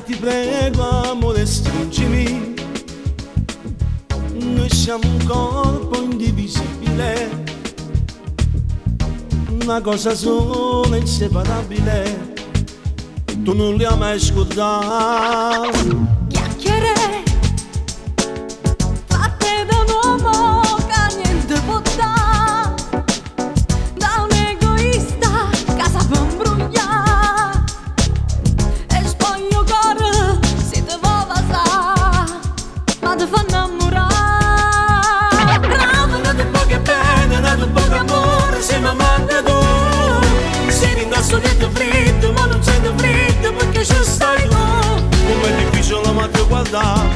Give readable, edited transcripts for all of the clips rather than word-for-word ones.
ti prego amore stringimi, noi siamo un corpo indivisibile, una cosa sola inseparabile, tu non li hai mai scordato. Chiacchiere fatte da un uomo che niente può dare, da un egoista che sa per imbrogliare, e spoglio cuore si te vuoi passare, ma ti fa innamorare. Bravo, nato poco bene, nato poco amore, se mi manca tu, sei ringrasso niente freddo, ma non sento freddo perché ci stai tu. Come è difficile ma ti guardare,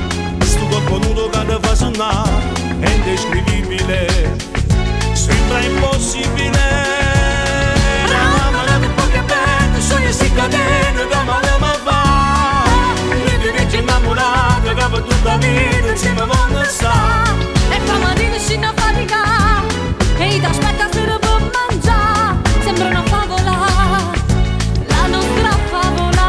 sto corpo nudo che ti fa suonare, è indescrivibile, sembra impossibile. Bravo, nato poco bene, sogni si cadene, che male mi fa, vedi che ci innamorato, che per tutta la vita insieme a sta. E fa mattina scende a faticare, e ti aspetta sera per mangiare, sembra una favola, la nostra favola.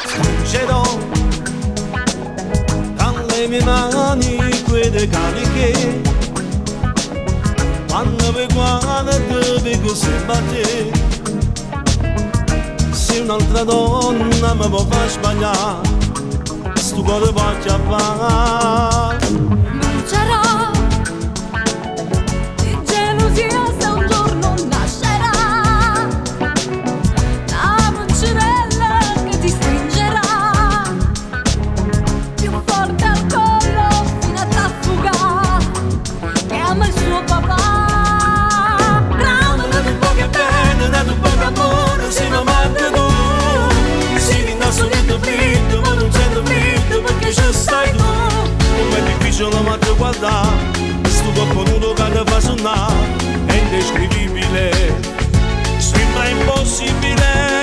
Stringerò tra le mie mani quelle cariche, quando mi guarda ti vedo sempre a te. Se un'altra donna mi può far sbagliare, sto cuore va a chiappare. Brucerò di gelosia se un giorno nascerà la vencerella che ti stringerà più forte al collo fino a t'affugare, che ama il suo papà. Bravo, nato un po' che bene, nato un po' che amore, se mi manca tu, si rinnasso niente freddo, ma non sento freddo perché ci stai tu. Come è difficile ma ti guardare, sto corpo nudo che ti fa suonare, è indescrivibile, sembra impossibile.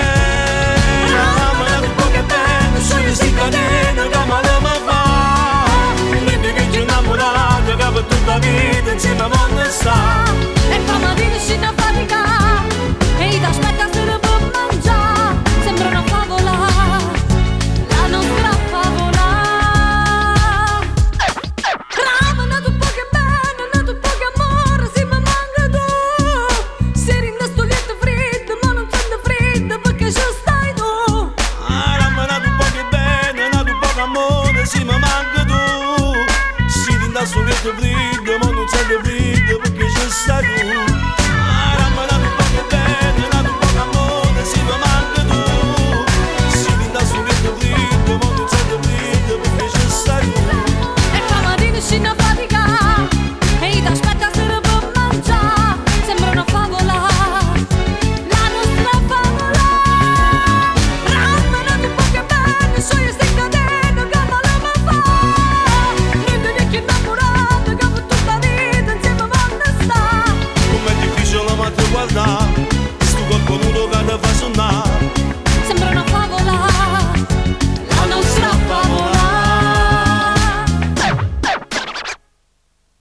Ma nato un po' che bene, sogni si cadene, che male mi fa, vedi che ci innamorato, che per tutta la vita insieme a me sta. E fa mattina scende a faticare, e ti aspetta sera per mangiare, sembra una favola, la nostra favola. Bravo, nato un po' che bene, nato un po' che amore, se mi manca tu, se rinnasto lieto freddo, ma non sento freddo perché ci stai tu. Ma nato un po' che bene, nato un po' che amore, se mi manca tu, si rinnasso niente freddo, ma non sento freddo perché ci stai tu.